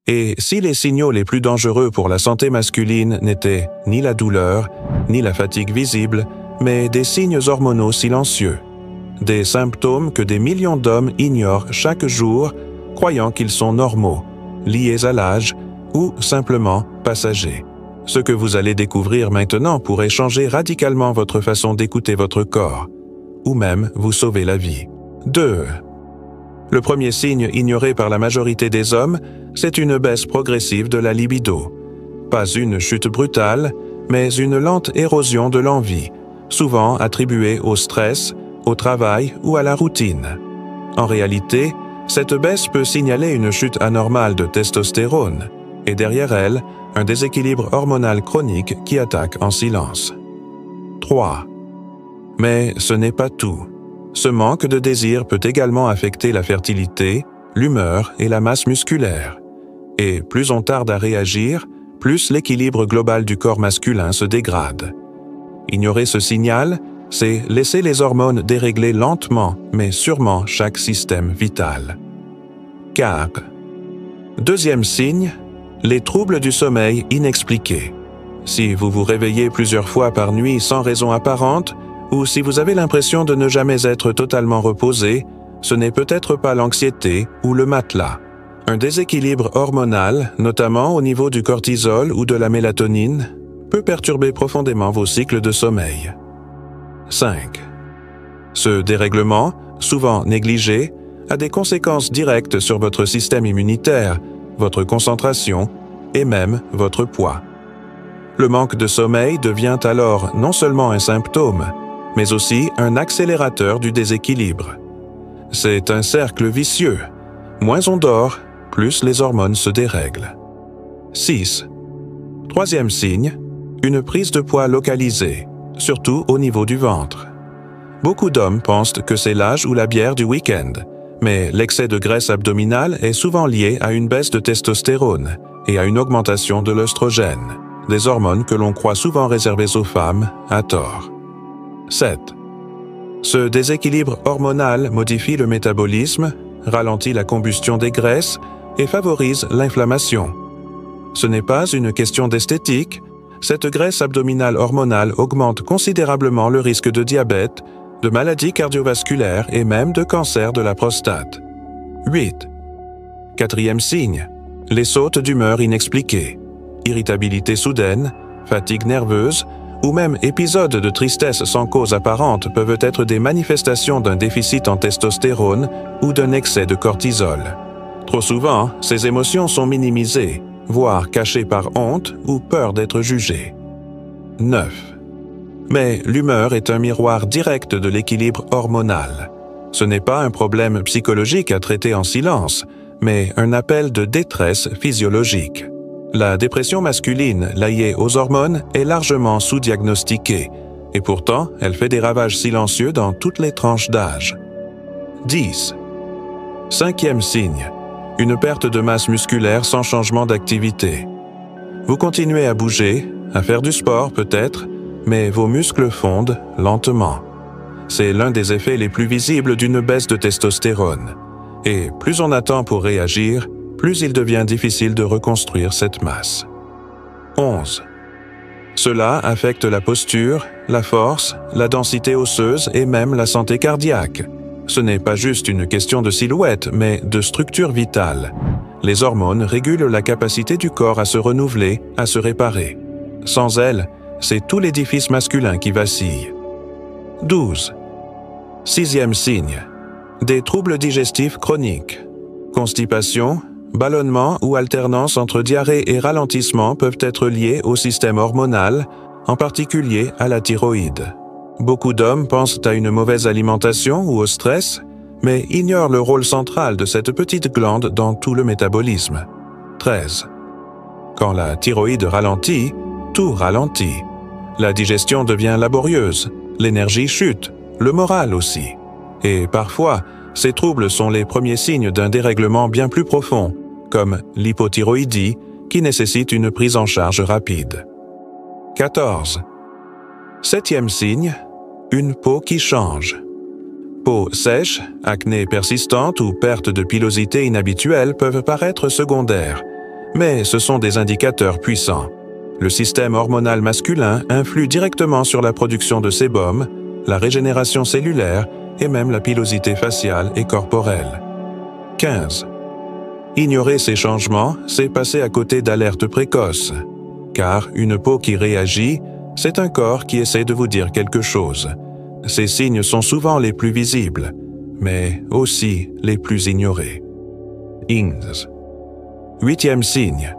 Et si les signaux les plus dangereux pour la santé masculine n'étaient ni la douleur, ni la fatigue visible, mais des signes hormonaux silencieux, des symptômes que des millions d'hommes ignorent chaque jour, croyant qu'ils sont normaux, liés à l'âge ou simplement passagers. Ce que vous allez découvrir maintenant pourrait changer radicalement votre façon d'écouter votre corps, ou même vous sauver la vie. 2. Le premier signe ignoré par la majorité des hommes, c'est une baisse progressive de la libido. Pas une chute brutale, mais une lente érosion de l'envie, souvent attribuée au stress, au travail ou à la routine. En réalité, cette baisse peut signaler une chute anormale de testostérone, et derrière elle, un déséquilibre hormonal chronique qui attaque en silence. 3. Mais ce n'est pas tout. Ce manque de désir peut également affecter la fertilité, l'humeur et la masse musculaire. Et plus on tarde à réagir, plus l'équilibre global du corps masculin se dégrade. Ignorer ce signal, c'est laisser les hormones dérégler lentement mais sûrement chaque système vital. 4. Deuxième signe, les troubles du sommeil inexpliqués. Si vous vous réveillez plusieurs fois par nuit sans raison apparente, ou si vous avez l'impression de ne jamais être totalement reposé, ce n'est peut-être pas l'anxiété ou le matelas. Un déséquilibre hormonal, notamment au niveau du cortisol ou de la mélatonine, peut perturber profondément vos cycles de sommeil. 5. Ce dérèglement, souvent négligé, a des conséquences directes sur votre système immunitaire, votre concentration et même votre poids. Le manque de sommeil devient alors non seulement un symptôme, mais aussi un accélérateur du déséquilibre. C'est un cercle vicieux. Moins on dort, plus les hormones se dérèglent. 6. Troisième signe, une prise de poids localisée, surtout au niveau du ventre. Beaucoup d'hommes pensent que c'est l'âge ou la bière du week-end, mais l'excès de graisse abdominale est souvent lié à une baisse de testostérone et à une augmentation de l'œstrogène, des hormones que l'on croit souvent réservées aux femmes, à tort. 7. Ce déséquilibre hormonal modifie le métabolisme, ralentit la combustion des graisses et favorise l'inflammation. Ce n'est pas une question d'esthétique, cette graisse abdominale hormonale augmente considérablement le risque de diabète, de maladies cardiovasculaires et même de cancer de la prostate. 8. Quatrième signe, les sautes d'humeur inexpliquées, irritabilité soudaine, fatigue nerveuse, ou même épisodes de tristesse sans cause apparente peuvent être des manifestations d'un déficit en testostérone ou d'un excès de cortisol. Trop souvent, ces émotions sont minimisées, voire cachées par honte ou peur d'être jugées. 9. Mais l'humeur est un miroir direct de l'équilibre hormonal. Ce n'est pas un problème psychologique à traiter en silence, mais un appel de détresse physiologique. La dépression masculine, liée aux hormones, est largement sous-diagnostiquée, et pourtant, elle fait des ravages silencieux dans toutes les tranches d'âge. 10. Cinquième signe, une perte de masse musculaire sans changement d'activité. Vous continuez à bouger, à faire du sport peut-être, mais vos muscles fondent lentement. C'est l'un des effets les plus visibles d'une baisse de testostérone. Et plus on attend pour réagir, plus il devient difficile de reconstruire cette masse. 11. Cela affecte la posture, la force, la densité osseuse et même la santé cardiaque. Ce n'est pas juste une question de silhouette, mais de structure vitale. Les hormones régulent la capacité du corps à se renouveler, à se réparer. Sans elles, c'est tout l'édifice masculin qui vacille. 12. Sixième signe, des troubles digestifs chroniques. Constipation, ballonnement ou alternance entre diarrhée et ralentissement peuvent être liés au système hormonal, en particulier à la thyroïde. Beaucoup d'hommes pensent à une mauvaise alimentation ou au stress, mais ignorent le rôle central de cette petite glande dans tout le métabolisme. 13. Quand la thyroïde ralentit, tout ralentit. La digestion devient laborieuse, l'énergie chute, le moral aussi. Et parfois, ces troubles sont les premiers signes d'un dérèglement bien plus profond, comme l'hypothyroïdie, qui nécessite une prise en charge rapide. 14. Septième signe, une peau qui change. Peau sèche, acné persistante ou perte de pilosité inhabituelle peuvent paraître secondaires, Mais ce sont des indicateurs puissants. Le système hormonal masculin influe directement sur la production de sébum, la régénération cellulaire et même la pilosité faciale et corporelle. 15. Ignorer ces changements, c'est passer à côté d'alertes précoces. Car une peau qui réagit, c'est un corps qui essaie de vous dire quelque chose. Ces signes sont souvent les plus visibles, mais aussi les plus ignorés. 15. 8e signe.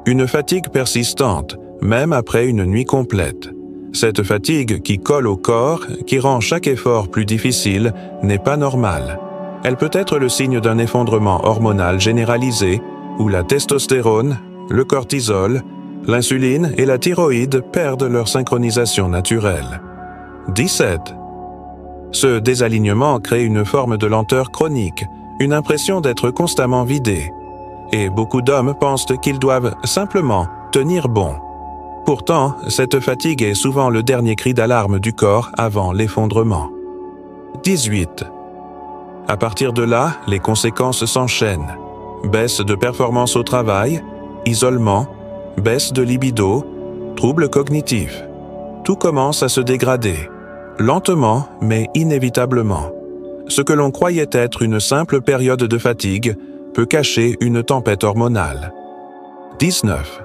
Une fatigue persistante, même après une nuit complète. Cette fatigue qui colle au corps, qui rend chaque effort plus difficile, n'est pas normale. Elle peut être le signe d'un effondrement hormonal généralisé, où la testostérone, le cortisol, l'insuline et la thyroïde perdent leur synchronisation naturelle. 17. Ce désalignement crée une forme de lenteur chronique, une impression d'être constamment vidé. Et beaucoup d'hommes pensent qu'ils doivent simplement tenir bon. Pourtant, cette fatigue est souvent le dernier cri d'alarme du corps avant l'effondrement. 18. À partir de là, les conséquences s'enchaînent. Baisse de performance au travail, isolement, baisse de libido, troubles cognitifs. Tout commence à se dégrader, lentement mais inévitablement. Ce que l'on croyait être une simple période de fatigue peut cacher une tempête hormonale. 19.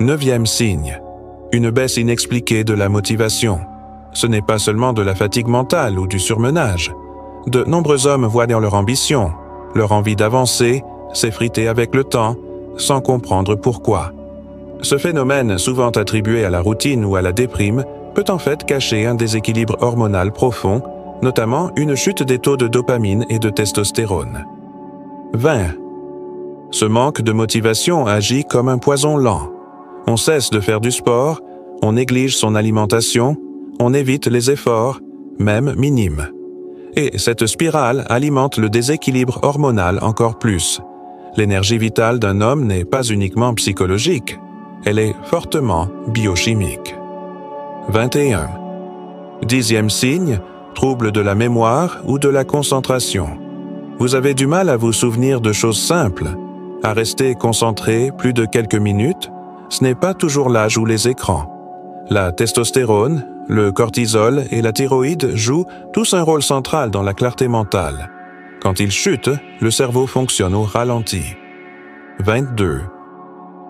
9e signe. Une baisse inexpliquée de la motivation. Ce n'est pas seulement de la fatigue mentale ou du surmenage. De nombreux hommes voient dans leur ambition, leur envie d'avancer, s'effriter avec le temps, sans comprendre pourquoi. Ce phénomène, souvent attribué à la routine ou à la déprime, peut en fait cacher un déséquilibre hormonal profond, notamment une chute des taux de dopamine et de testostérone. 20. Ce manque de motivation agit comme un poison lent. On cesse de faire du sport, on néglige son alimentation, on évite les efforts, même minimes. Et cette spirale alimente le déséquilibre hormonal encore plus. L'énergie vitale d'un homme n'est pas uniquement psychologique, elle est fortement biochimique. 21. 10e signe, trouble de la mémoire ou de la concentration. Vous avez du mal à vous souvenir de choses simples, à rester concentré plus de quelques minutes, ce n'est pas toujours l'âge ou les écrans. La testostérone, le cortisol et la thyroïde jouent tous un rôle central dans la clarté mentale. Quand ils chutent, le cerveau fonctionne au ralenti. 22.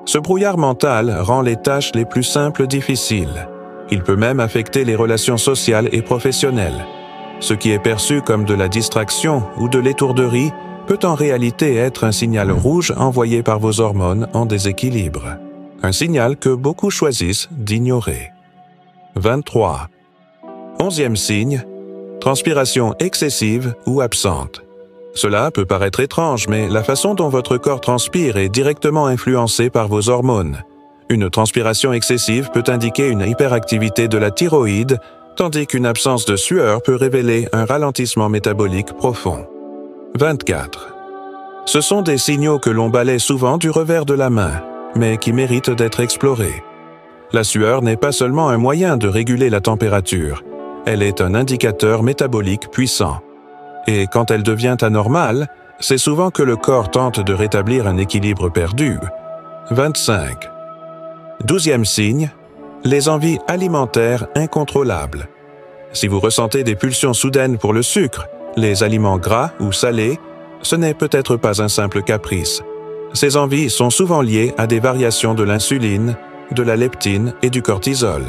Ce brouillard mental rend les tâches les plus simples difficiles. Il peut même affecter les relations sociales et professionnelles. Ce qui est perçu comme de la distraction ou de l'étourderie peut en réalité être un signal rouge envoyé par vos hormones en déséquilibre. Un signal que beaucoup choisissent d'ignorer. 23. 11e signe, transpiration excessive ou absente. Cela peut paraître étrange, mais la façon dont votre corps transpire est directement influencée par vos hormones. Une transpiration excessive peut indiquer une hyperactivité de la thyroïde, tandis qu'une absence de sueur peut révéler un ralentissement métabolique profond. 24. Ce sont des signaux que l'on balaie souvent du revers de la main, mais qui méritent d'être explorés. La sueur n'est pas seulement un moyen de réguler la température, elle est un indicateur métabolique puissant. Et quand elle devient anormale, c'est souvent que le corps tente de rétablir un équilibre perdu. 25. 12e signe, les envies alimentaires incontrôlables. Si vous ressentez des pulsions soudaines pour le sucre, les aliments gras ou salés, ce n'est peut-être pas un simple caprice. Ces envies sont souvent liées à des variations de l'insuline, de la leptine et du cortisol.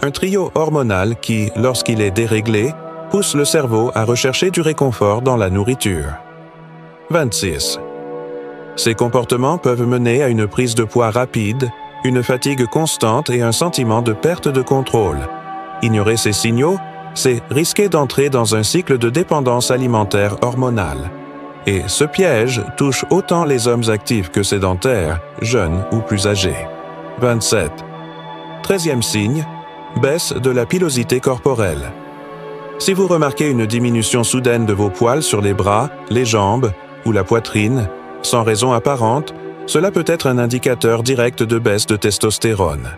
Un trio hormonal qui, lorsqu'il est déréglé, pousse le cerveau à rechercher du réconfort dans la nourriture. 26. Ces comportements peuvent mener à une prise de poids rapide, une fatigue constante et un sentiment de perte de contrôle. Ignorer ces signaux, c'est risquer d'entrer dans un cycle de dépendance alimentaire hormonale. Et ce piège touche autant les hommes actifs que sédentaires, jeunes ou plus âgés. 27. 13e signe, baisse de la pilosité corporelle. Si vous remarquez une diminution soudaine de vos poils sur les bras, les jambes ou la poitrine, sans raison apparente, cela peut être un indicateur direct de baisse de testostérone.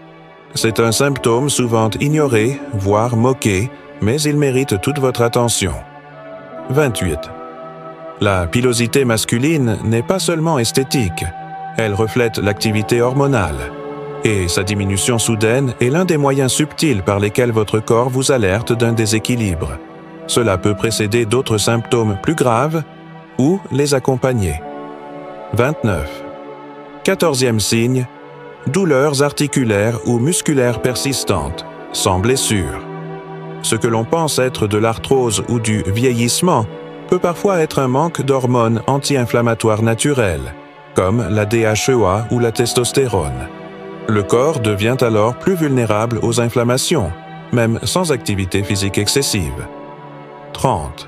C'est un symptôme souvent ignoré, voire moqué, mais il mérite toute votre attention. 28. La pilosité masculine n'est pas seulement esthétique. Elle reflète l'activité hormonale. Et sa diminution soudaine est l'un des moyens subtils par lesquels votre corps vous alerte d'un déséquilibre. Cela peut précéder d'autres symptômes plus graves ou les accompagner. 29. 14e signe, douleurs articulaires ou musculaires persistantes, sans blessure. Ce que l'on pense être de l'arthrose ou du vieillissement peut parfois être un manque d'hormones anti-inflammatoires naturelles, comme la DHEA ou la testostérone. Le corps devient alors plus vulnérable aux inflammations, même sans activité physique excessive. 30.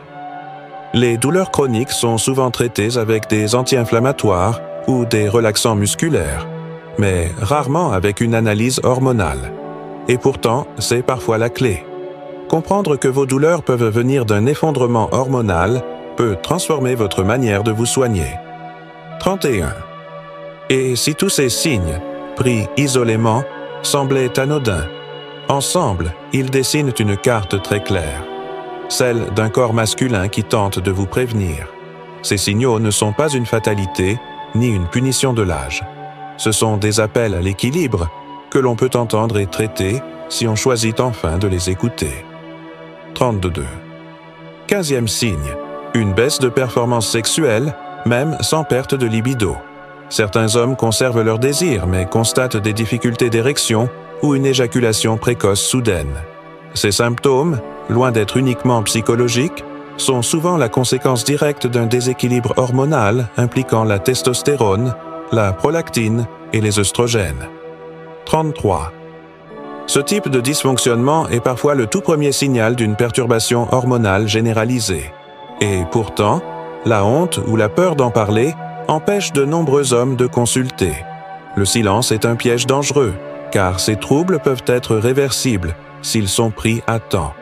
Les douleurs chroniques sont souvent traitées avec des anti-inflammatoires ou des relaxants musculaires, mais rarement avec une analyse hormonale. Et pourtant, c'est parfois la clé. Comprendre que vos douleurs peuvent venir d'un effondrement hormonal peut transformer votre manière de vous soigner. 31. Et si tous ces signes, pris isolément, semblaient anodins, ensemble, ils dessinent une carte très claire, celle d'un corps masculin qui tente de vous prévenir. Ces signaux ne sont pas une fatalité, ni une punition de l'âge. Ce sont des appels à l'équilibre que l'on peut entendre et traiter si on choisit enfin de les écouter. 32. 15e signe, une baisse de performance sexuelle, même sans perte de libido. Certains hommes conservent leur désir, mais constatent des difficultés d'érection ou une éjaculation précoce soudaine. Ces symptômes, loin d'être uniquement psychologiques, sont souvent la conséquence directe d'un déséquilibre hormonal impliquant la testostérone, la prolactine et les œstrogènes. 33. Ce type de dysfonctionnement est parfois le tout premier signal d'une perturbation hormonale généralisée. Et pourtant, la honte ou la peur d'en parler empêche de nombreux hommes de consulter. Le silence est un piège dangereux, car ces troubles peuvent être réversibles s'ils sont pris à temps.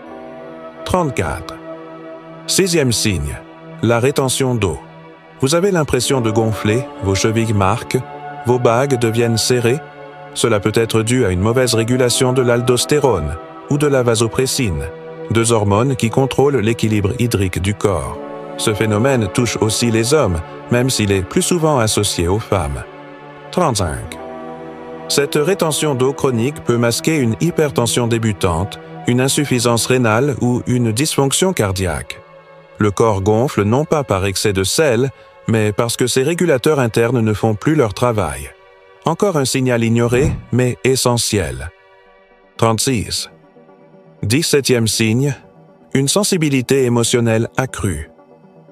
34. 6e signe, la rétention d'eau. Vous avez l'impression de gonfler, vos chevilles marquent, vos bagues deviennent serrées. Cela peut être dû à une mauvaise régulation de l'aldostérone ou de la vasopressine, deux hormones qui contrôlent l'équilibre hydrique du corps. Ce phénomène touche aussi les hommes, même s'il est plus souvent associé aux femmes. 35. Cette rétention d'eau chronique peut masquer une hypertension débutante, une insuffisance rénale ou une dysfonction cardiaque. Le corps gonfle non pas par excès de sel, mais parce que ses régulateurs internes ne font plus leur travail. Encore un signal ignoré, mais essentiel. 36. 17e signe, une sensibilité émotionnelle accrue.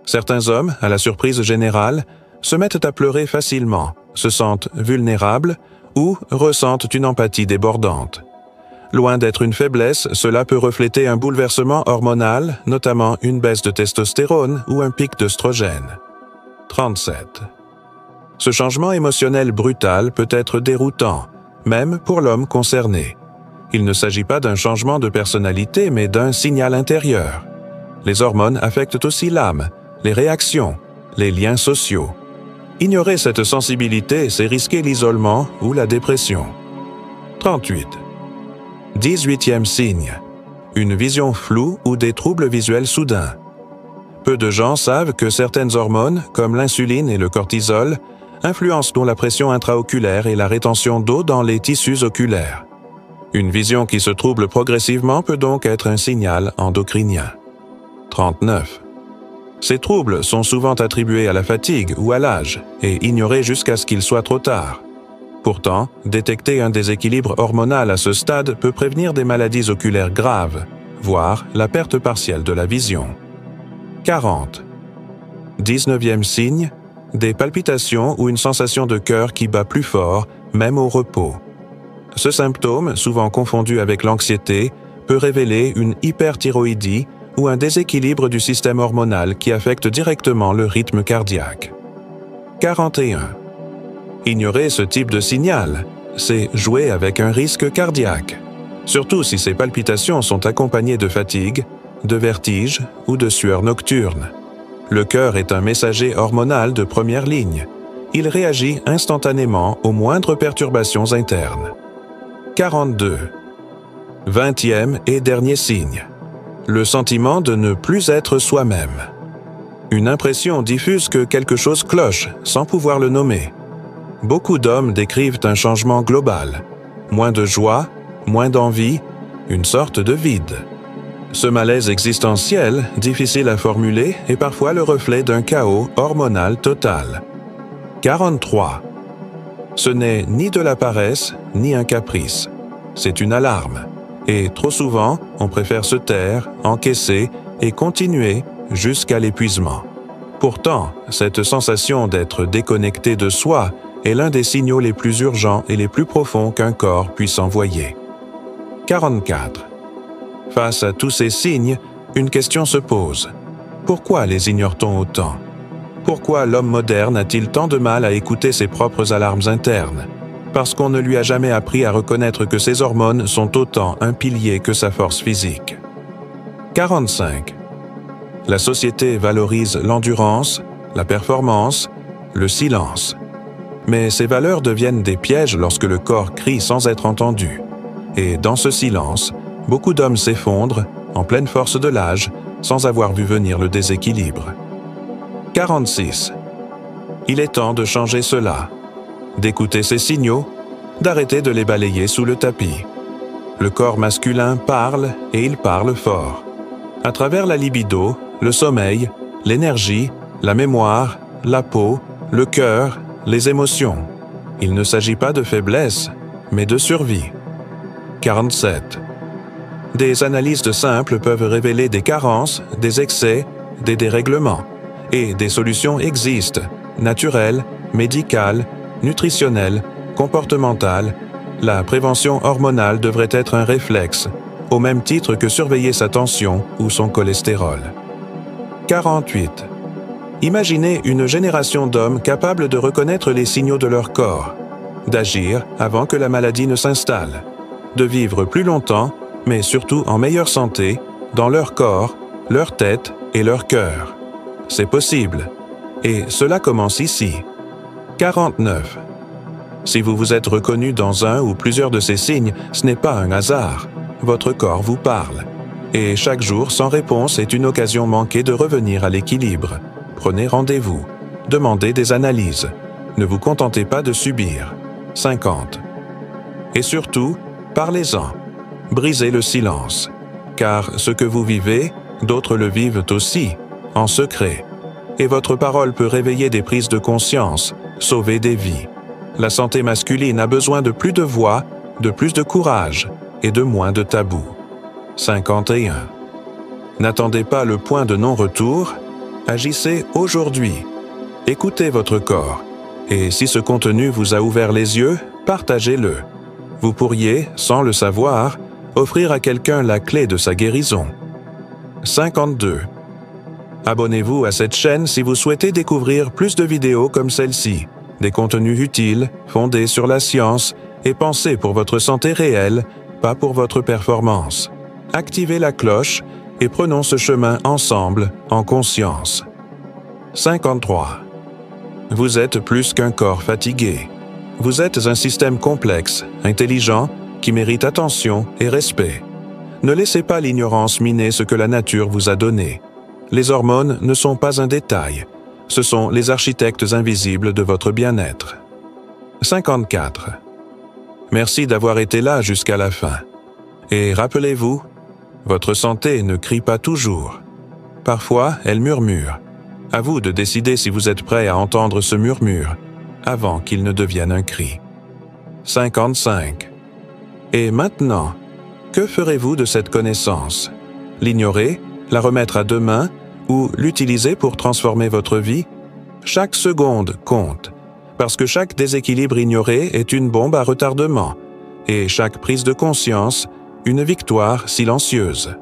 Certains hommes, à la surprise générale, se mettent à pleurer facilement, se sentent vulnérables ou ressentent une empathie débordante. Loin d'être une faiblesse, cela peut refléter un bouleversement hormonal, notamment une baisse de testostérone ou un pic d'œstrogène. 37. Ce changement émotionnel brutal peut être déroutant, même pour l'homme concerné. Il ne s'agit pas d'un changement de personnalité, mais d'un signal intérieur. Les hormones affectent aussi l'âme, les réactions, les liens sociaux. Ignorer cette sensibilité, c'est risquer l'isolement ou la dépression. 38. 18e signe, une vision floue ou des troubles visuels soudains. Peu de gens savent que certaines hormones, comme l'insuline et le cortisol, influencent la pression intraoculaire et la rétention d'eau dans les tissus oculaires. Une vision qui se trouble progressivement peut donc être un signal endocrinien. 39. Ces troubles sont souvent attribués à la fatigue ou à l'âge et ignorés jusqu'à ce qu'il soit trop tard. Pourtant, détecter un déséquilibre hormonal à ce stade peut prévenir des maladies oculaires graves, voire la perte partielle de la vision. 40. 19e signe, des palpitations ou une sensation de cœur qui bat plus fort, même au repos. Ce symptôme, souvent confondu avec l'anxiété, peut révéler une hyperthyroïdie ou un déséquilibre du système hormonal qui affecte directement le rythme cardiaque. 41. Ignorer ce type de signal, c'est jouer avec un risque cardiaque, surtout si ces palpitations sont accompagnées de fatigue, de vertige ou de sueur nocturne. Le cœur est un messager hormonal de première ligne. Il réagit instantanément aux moindres perturbations internes. 42. 20e et dernier signe. Le sentiment de ne plus être soi-même. Une impression diffuse que quelque chose cloche, sans pouvoir le nommer. beaucoup d'hommes décrivent un changement global. Moins de joie, moins d'envie, une sorte de vide. Ce malaise existentiel, difficile à formuler, est parfois le reflet d'un chaos hormonal total. 43. Ce n'est ni de la paresse, ni un caprice. C'est une alarme. Et trop souvent, on préfère se taire, encaisser et continuer jusqu'à l'épuisement. Pourtant, cette sensation d'être déconnecté de soi est l'un des signaux les plus urgents et les plus profonds qu'un corps puisse envoyer. 44. Face à tous ces signes, une question se pose. Pourquoi les ignore-t-on autant? Pourquoi l'homme moderne a-t-il tant de mal à écouter ses propres alarmes internes? Parce qu'on ne lui a jamais appris à reconnaître que ses hormones sont autant un pilier que sa force physique. 45. La société valorise l'endurance, la performance, le silence. Mais ces valeurs deviennent des pièges lorsque le corps crie sans être entendu. Et dans ce silence, beaucoup d'hommes s'effondrent, en pleine force de l'âge, sans avoir vu venir le déséquilibre. 46. Il est temps de changer cela, d'écouter ces signaux, d'arrêter de les balayer sous le tapis. Le corps masculin parle et il parle fort. À travers la libido, le sommeil, l'énergie, la mémoire, la peau, le cœur, les émotions. Il ne s'agit pas de faiblesse, mais de survie. 47. Des analyses simples peuvent révéler des carences, des excès, des dérèglements. Et des solutions existent, naturelles, médicales, nutritionnelles, comportementales. La prévention hormonale devrait être un réflexe, au même titre que surveiller sa tension ou son cholestérol. 48. Imaginez une génération d'hommes capables de reconnaître les signaux de leur corps, d'agir avant que la maladie ne s'installe, de vivre plus longtemps, mais surtout en meilleure santé, dans leur corps, leur tête et leur cœur. C'est possible. Et cela commence ici. 49. Si vous vous êtes reconnu dans un ou plusieurs de ces signes, ce n'est pas un hasard. Votre corps vous parle. Et chaque jour sans réponse est une occasion manquée de revenir à l'équilibre. Prenez rendez-vous. Demandez des analyses. Ne vous contentez pas de subir. 50. Et surtout, parlez-en. Brisez le silence. Car ce que vous vivez, d'autres le vivent aussi, en secret. Et votre parole peut réveiller des prises de conscience, sauver des vies. La santé masculine a besoin de plus de voix, de plus de courage et de moins de tabous. 51. N'attendez pas le point de non-retour, agissez aujourd'hui. Écoutez votre corps. Et si ce contenu vous a ouvert les yeux, partagez-le. Vous pourriez, sans le savoir, offrir à quelqu'un la clé de sa guérison. 52. Abonnez-vous à cette chaîne si vous souhaitez découvrir plus de vidéos comme celle-ci, des contenus utiles, fondés sur la science et pensés pour votre santé réelle, pas pour votre performance. Activez la cloche et prenons ce chemin ensemble, en conscience. 53. Vous êtes plus qu'un corps fatigué. Vous êtes un système complexe, intelligent, qui mérite attention et respect. Ne laissez pas l'ignorance miner ce que la nature vous a donné. Les hormones ne sont pas un détail. Ce sont les architectes invisibles de votre bien-être. 54. Merci d'avoir été là jusqu'à la fin. Et rappelez-vous, votre santé ne crie pas toujours. Parfois, elle murmure. À vous de décider si vous êtes prêt à entendre ce murmure, avant qu'il ne devienne un cri. 55. Et maintenant, que ferez-vous de cette connaissance? L'ignorer, la remettre à demain, ou l'utiliser pour transformer votre vie? Chaque seconde compte, parce que chaque déséquilibre ignoré est une bombe à retardement, et chaque prise de conscience, une victoire silencieuse.